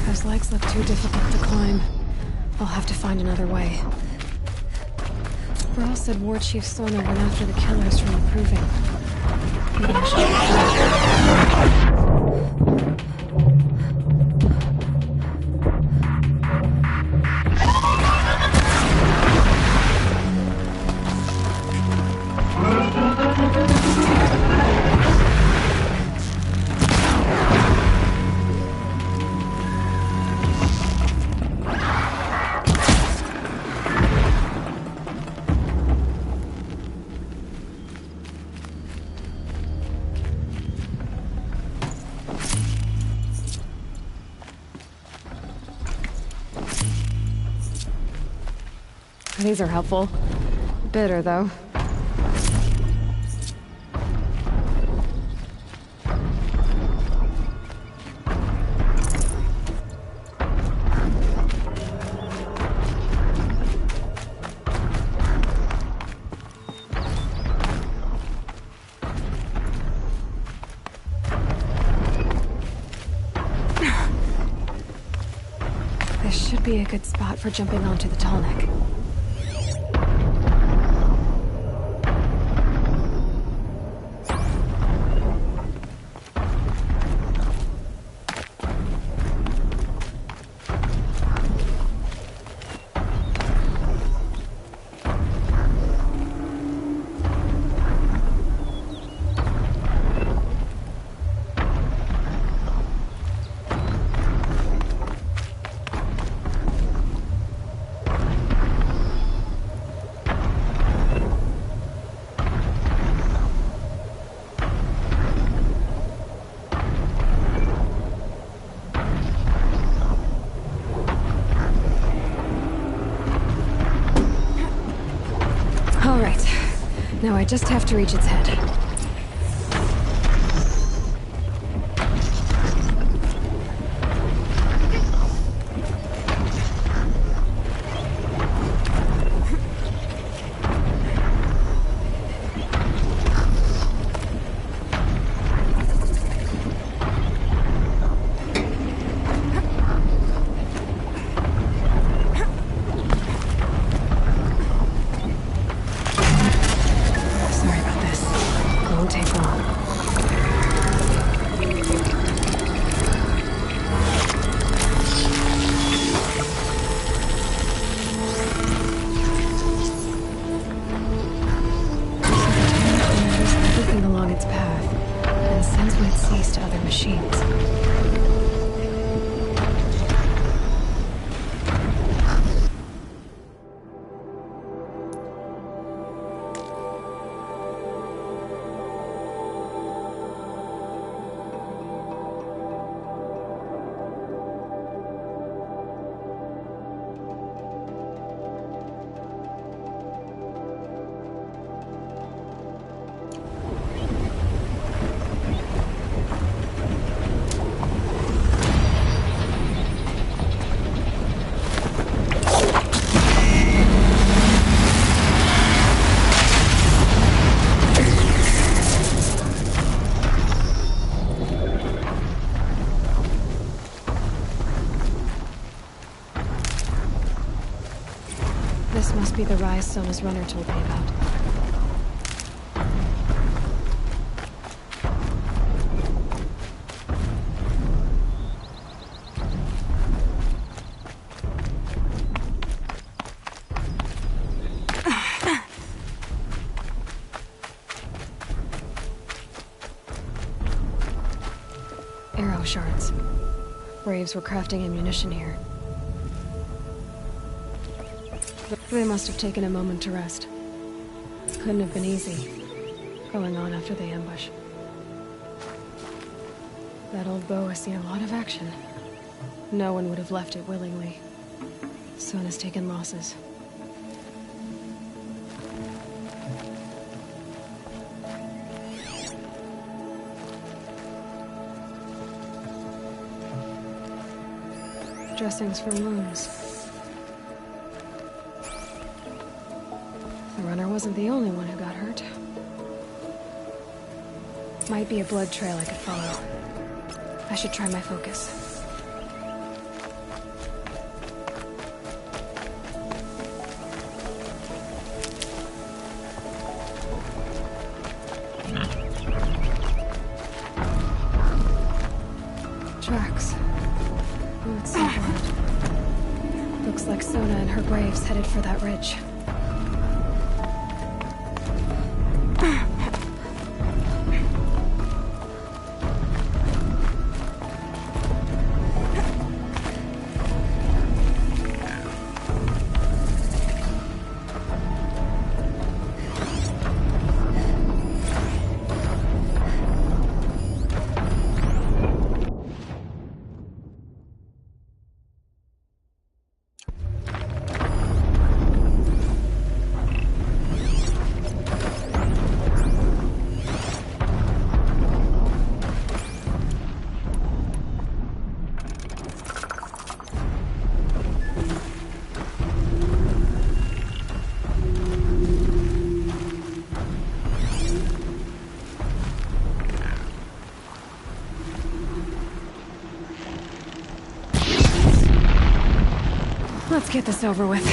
Those legs look too difficult to climb. I'll have to find another way. Brawl said War Chief Sona went after the killers from the Proving. Maybe I should... These are helpful. Bitter, though. This should be a good spot for jumping onto the Tallneck. All right. Now I just have to reach its head. be the rise Sona's runner told me about. Arrow shards. Braves were crafting ammunition here. They must have taken a moment to rest. Couldn't have been easy, going on after the ambush. That old bow has seen a lot of action. No one would have left it willingly. Sona's taken losses. Dressings for wounds. The runner wasn't the only one who got hurt. Might be a blood trail I could follow. I should try my focus. Tracks. Boots and blood. Looks like Sona and her braves headed for that ridge. Let's get this over with.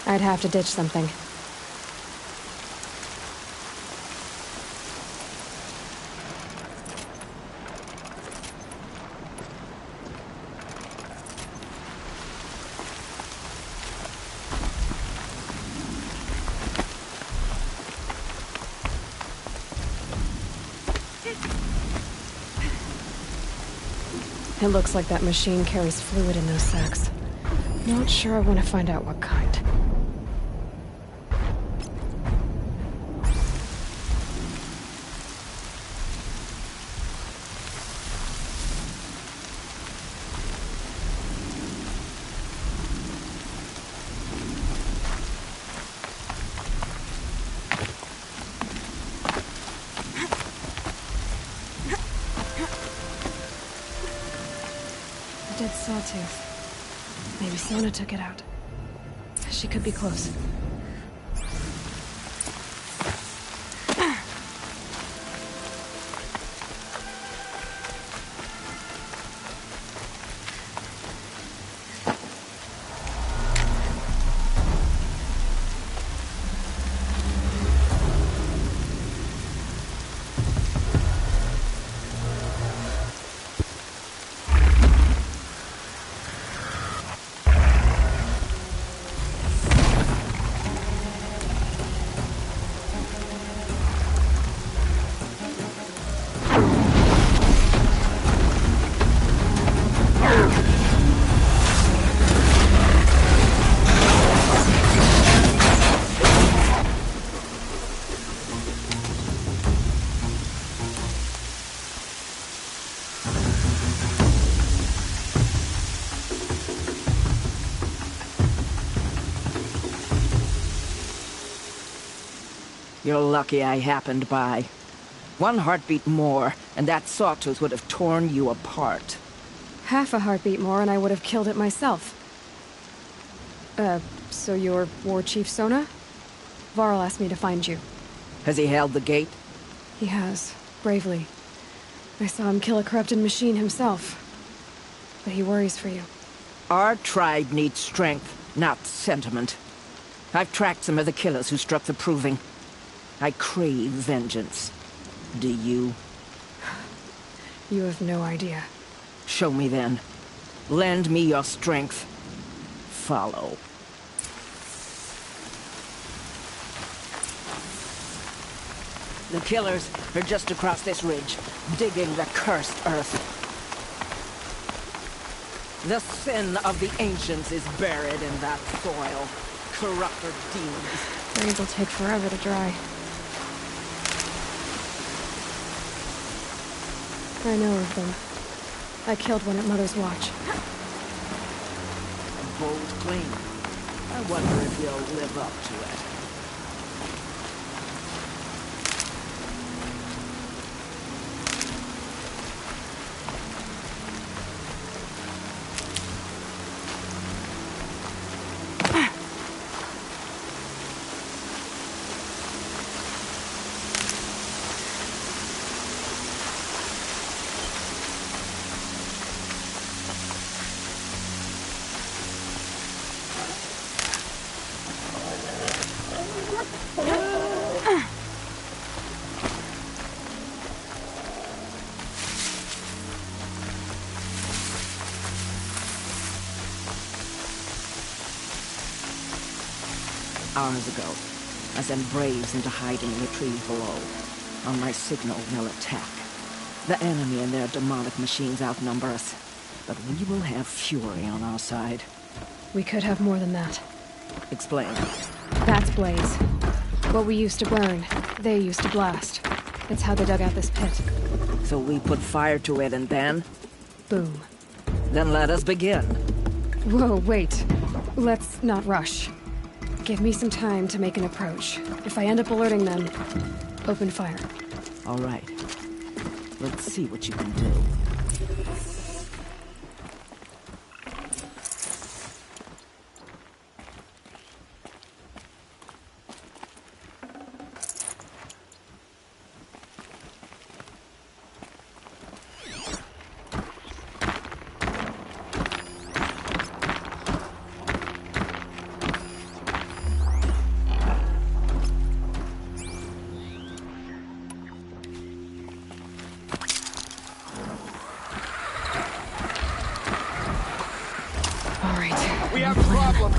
I'd have to ditch something. It looks like that machine carries fluid in those sacks. Not sure I want to find out what kind. Dead sawtooth. Maybe Sona took it out. She could be close. You're lucky I happened by. One heartbeat more, and that sawtooth would have torn you apart. Half a heartbeat more and I would have killed it myself. So you're War Chief Sona? Varl asked me to find you. Has he held the gate? He has, bravely. I saw him kill a corrupted machine himself. But he worries for you. Our tribe needs strength, not sentiment. I've tracked some of the killers who struck the Proving. I crave vengeance. Do you? You have no idea. Show me then. Lend me your strength. Follow. The killers are just across this ridge, digging the cursed earth. The sin of the ancients is buried in that soil. Corrupted demons. Rains will take forever to dry. I know of them. I killed one at Mother's Watch. A bold claim. I wonder if you'll live up to it. Hours ago, I sent Braves into hiding in the trees below. On my signal, they'll attack. The enemy and their demonic machines outnumber us, but we will have fury on our side. We could have more than that. Explain. That's Blaze. What we used to burn, they used to blast. It's how they dug out this pit. So we put fire to it and then? Boom. Then let us begin. Whoa, wait. Let's not rush. Give me some time to make an approach. If I end up alerting them, open fire. All right. Let's see what you can do. We have a problem.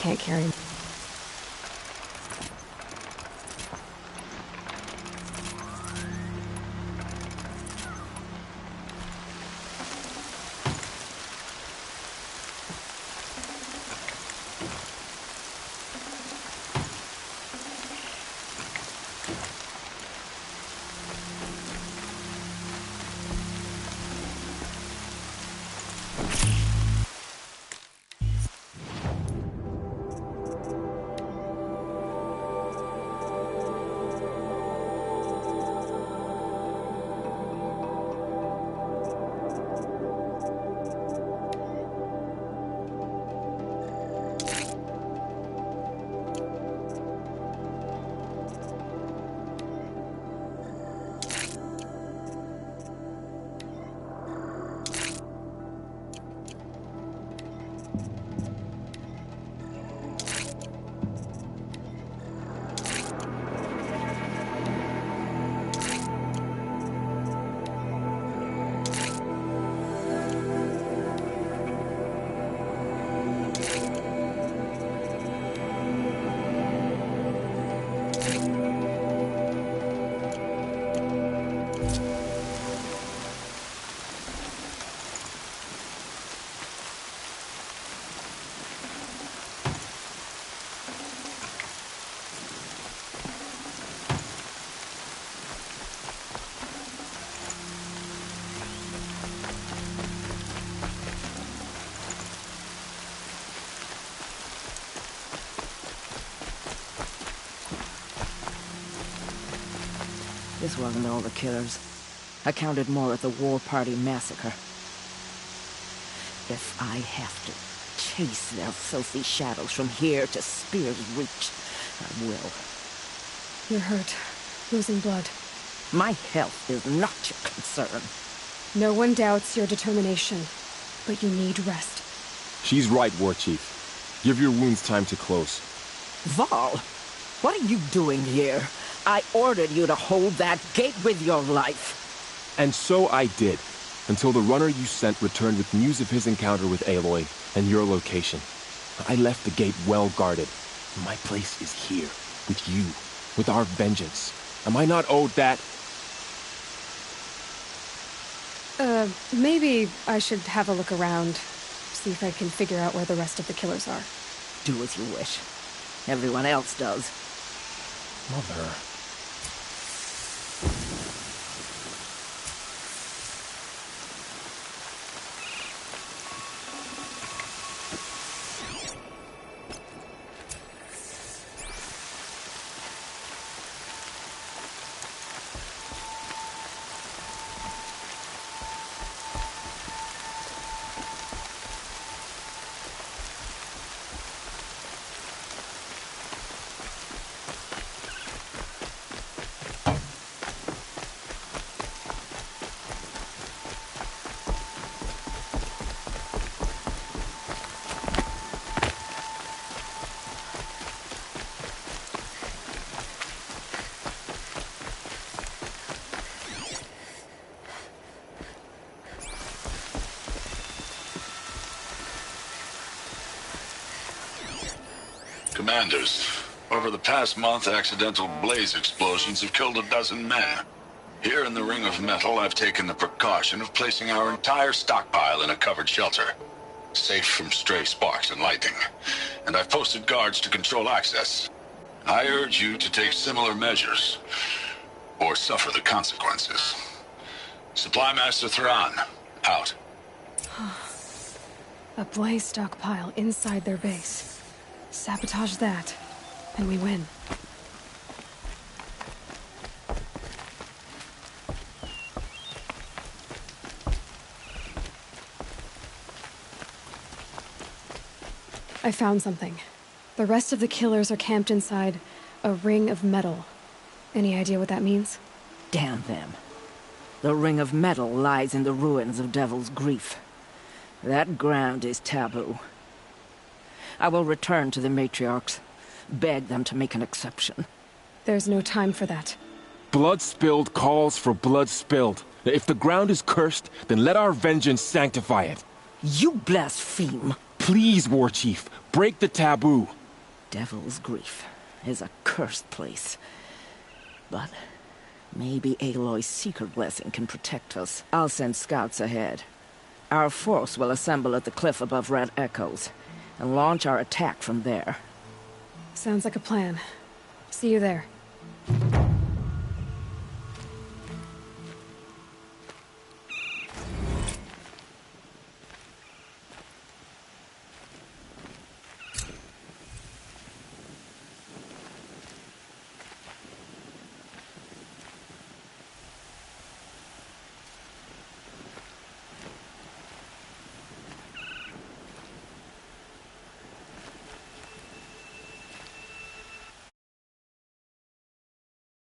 can't carry. This wasn't all the killers. I counted more at the War Party massacre. If I have to chase their filthy shadows from here to Spear's Reach, I will. You're hurt. Losing blood. My health is not your concern. No one doubts your determination, but you need rest. She's right, War Chief. Give your wounds time to close. Varl, what are you doing here? I ordered you to hold that gate with your life. And so I did, until the runner you sent returned with news of his encounter with Aloy and your location. I left the gate well guarded. My place is here, with you, with our vengeance. Am I not owed that? Maybe I should have a look around, see if I can figure out where the rest of the killers are. Do as you wish. Everyone else does. Mother... Commanders, over the past month, accidental blaze explosions have killed 12 men. Here in the Ring of Metal, I've taken the precaution of placing our entire stockpile in a covered shelter, safe from stray sparks and lightning. And I've posted guards to control access. I urge you to take similar measures, or suffer the consequences. Supply Master Thran, out. A blaze stockpile inside their base. Sabotage that, and we win. I found something. The rest of the killers are camped inside a ring of metal. Any idea what that means? Damn them. The Ring of Metal lies in the ruins of Devil's Grief. That ground is taboo. I will return to the matriarchs, beg them to make an exception. There's no time for that. Blood spilled calls for blood spilled. If the ground is cursed, then let our vengeance sanctify it. You blaspheme. Please, War Chief, break the taboo. Devil's Grief is a cursed place. But maybe Aloy's secret blessing can protect us. I'll send scouts ahead. Our force will assemble at the cliff above Red Echoes and launch our attack from there. Sounds like a plan. See you there.